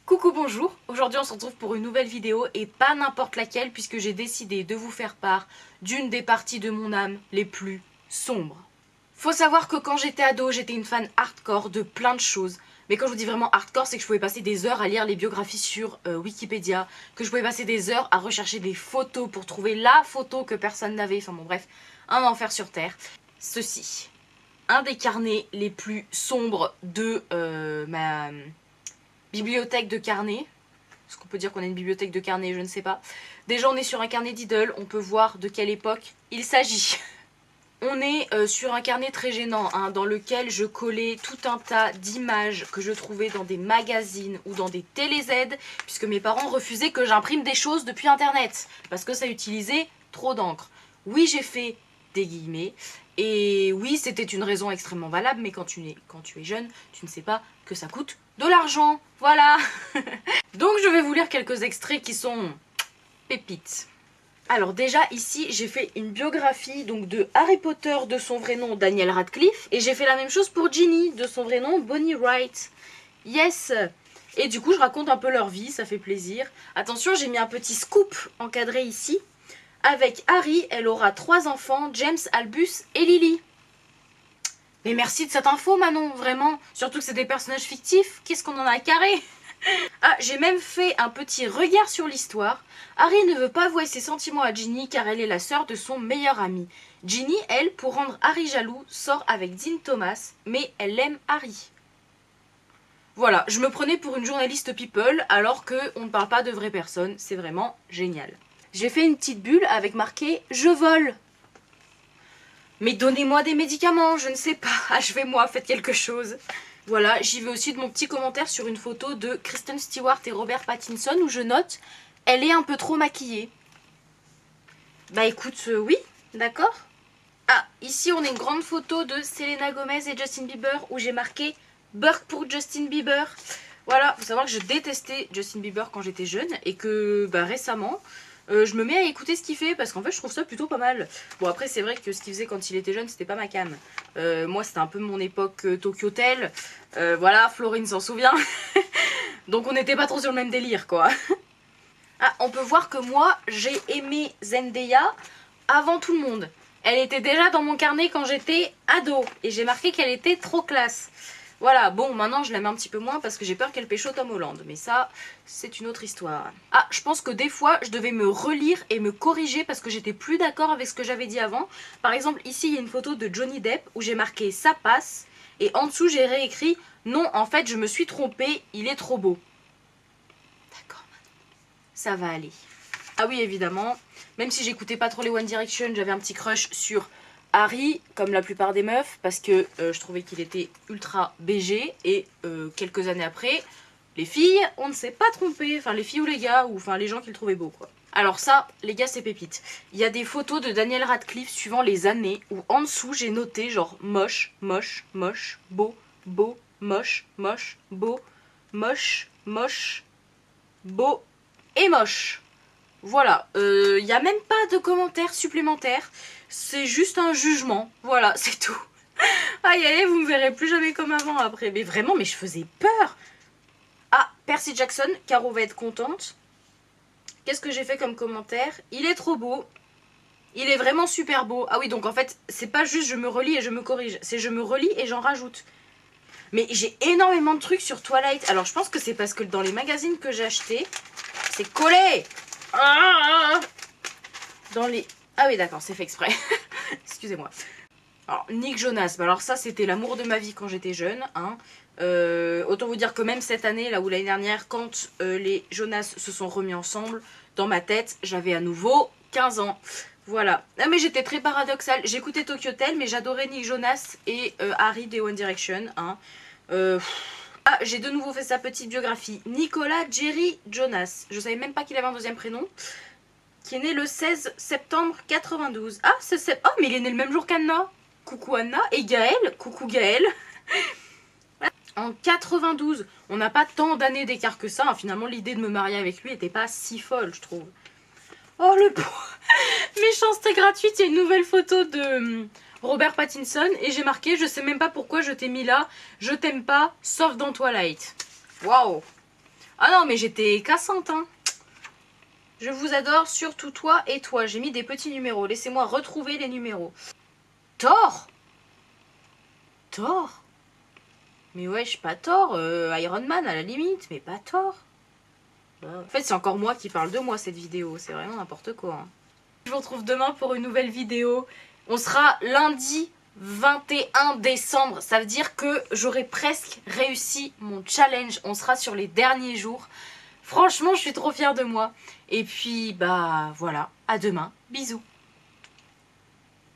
Coucou, bonjour, aujourd'hui on se retrouve pour une nouvelle vidéo et pas n'importe laquelle puisque j'ai décidé de vous faire part d'une des parties de mon âme les plus sombres. Faut savoir que quand j'étais ado, j'étais une fan hardcore de plein de choses. Mais quand je vous dis vraiment hardcore, c'est que je pouvais passer des heures à lire les biographies sur Wikipédia, que je pouvais passer des heures à rechercher des photos pour trouver la photo que personne n'avait, enfin bon bref, un enfer sur terre. Ceci, un des carnets les plus sombres de ma bibliothèque de carnets. Est-ce qu'on peut dire qu'on a une bibliothèque de carnets? Je ne sais pas. Déjà on est sur un carnet d'idoles, on peut voir de quelle époque il s'agit. On est sur un carnet très gênant hein, dans lequel je collais tout un tas d'images que je trouvais dans des magazines ou dans des télé-Z, puisque mes parents refusaient que j'imprime des choses depuis internet, parce que ça utilisait trop d'encre. Oui, j'ai fait des guillemets, et oui, c'était une raison extrêmement valable, mais quand tu es jeune, tu ne sais pas que ça coûte de l'argent, voilà. Donc je vais vous lire quelques extraits qui sont pépites. Alors déjà ici j'ai fait une biographie donc de Harry Potter de son vrai nom Daniel Radcliffe et j'ai fait la même chose pour Ginny de son vrai nom Bonnie Wright. Yes. Et du coup je raconte un peu leur vie, ça fait plaisir. Attention, j'ai mis un petit scoop encadré ici. Avec Harry, elle aura 3 enfants, James, Albus et Lily. Mais merci de cette info Manon, vraiment. Surtout que c'est des personnages fictifs, qu'est-ce qu'on en a carré. Ah, j'ai même fait un petit regard sur l'histoire. Harry ne veut pas avouer ses sentiments à Ginny car elle est la sœur de son meilleur ami. Ginny, elle, pour rendre Harry jaloux, sort avec Dean Thomas, mais elle aime Harry. Voilà, je me prenais pour une journaliste people alors qu'on ne parle pas de vraies personnes, c'est vraiment génial. J'ai fait une petite bulle avec marqué « Je vole ». Mais donnez-moi des médicaments, je ne sais pas, achevez-moi, faites quelque chose. Voilà, j'y vais aussi de mon petit commentaire sur une photo de Kristen Stewart et Robert Pattinson où je note « Elle est un peu trop maquillée ». Bah écoute, oui, d'accord. Ah, ici on a une grande photo de Selena Gomez et Justin Bieber où j'ai marqué « Burk pour Justin Bieber ». Voilà, faut savoir que je détestais Justin Bieber quand j'étais jeune et que bah, récemment... je me mets à écouter ce qu'il fait parce qu'en fait je trouve ça plutôt pas mal. Bon après c'est vrai que ce qu'il faisait quand il était jeune c'était pas ma came. Moi c'était un peu mon époque Tokyo Hotel. Voilà, Florine s'en souvient. Donc on n'était pas trop sur le même délire quoi. Ah, on peut voir que moi j'ai aimé Zendaya avant tout le monde. Elle était déjà dans mon carnet quand j'étais ado et j'ai marqué qu'elle était trop classe. Voilà, bon, maintenant je l'aime un petit peu moins parce que j'ai peur qu'elle pécho Tom Holland. Mais ça, c'est une autre histoire. Ah, je pense que des fois, je devais me relire et me corriger parce que j'étais plus d'accord avec ce que j'avais dit avant. Par exemple, ici, il y a une photo de Johnny Depp où j'ai marqué « ça passe » et en dessous, j'ai réécrit « non, en fait, je me suis trompée, il est trop beau ». D'accord, ça va aller. Ah oui, évidemment, même si j'écoutais pas trop les One Direction, j'avais un petit crush sur... Harry, comme la plupart des meufs, parce que je trouvais qu'il était ultra BG, et quelques années après, les filles, on ne s'est pas trompé, enfin les filles ou les gars, ou enfin les gens qui le trouvaient beau quoi. Alors ça, les gars, c'est pépite. Il y a des photos de Daniel Radcliffe suivant les années, où en dessous j'ai noté genre moche, moche, moche, beau, beau, moche, moche, beau, moche, moche, beau et moche. Voilà, il n'y a même pas de commentaires supplémentaires, c'est juste un jugement, voilà, c'est tout. Aïe aïe, vous me verrez plus jamais comme avant après, mais vraiment, mais je faisais peur. Ah, Percy Jackson, Caro va être contente. Qu'est-ce que j'ai fait comme commentaire? Il est trop beau, il est vraiment super beau. Ah oui, donc en fait, c'est pas juste je me relis et je me corrige, c'est je me relis et j'en rajoute. Mais j'ai énormément de trucs sur Twilight, alors je pense que c'est parce que dans les magazines que j'ai achetés, c'est collé. Dans les... Ah oui d'accord, c'est fait exprès. Excusez-moi. Alors Nick Jonas, alors ça c'était l'amour de ma vie quand j'étais jeune. Hein. Autant vous dire que même cette année, là où l'année dernière, quand les Jonas se sont remis ensemble, dans ma tête, j'avais à nouveau 15 ans. Voilà. Ah, mais j'étais très paradoxale. J'écoutais Tokyo Hotel, mais j'adorais Nick Jonas et Harry des One Direction. Hein. Ah, j'ai de nouveau fait sa petite biographie. Nicolas Jerry Jonas. Je savais même pas qu'il avait un deuxième prénom. Qui est né le 16 septembre 92. Ah, c'est... Oh, mais il est né le même jour qu'Anna. Coucou Anna. Et Gaël. Coucou Gaël. En 92. On n'a pas tant d'années d'écart que ça. Hein. Finalement, l'idée de me marier avec lui n'était pas si folle, je trouve. Oh, le pauvre. Méchanceté gratuite. Il y a une nouvelle photo de... Robert Pattinson et j'ai marqué, je sais même pas pourquoi je t'ai mis là, je t'aime pas, sauf dans Twilight. Waouh. Ah non, mais j'étais cassante, hein. Je vous adore, surtout toi et toi. J'ai mis des petits numéros. Laissez-moi retrouver les numéros. Thor? Thor? Mais wesh, pas Thor. Iron Man à la limite, mais pas Thor. En fait, c'est encore moi qui parle de moi cette vidéo. C'est vraiment n'importe quoi. Hein. Je vous retrouve demain pour une nouvelle vidéo. On sera lundi 21 décembre. Ça veut dire que j'aurai presque réussi mon challenge. On sera sur les derniers jours. Franchement, je suis trop fière de moi. Et puis, bah voilà, à demain. Bisous.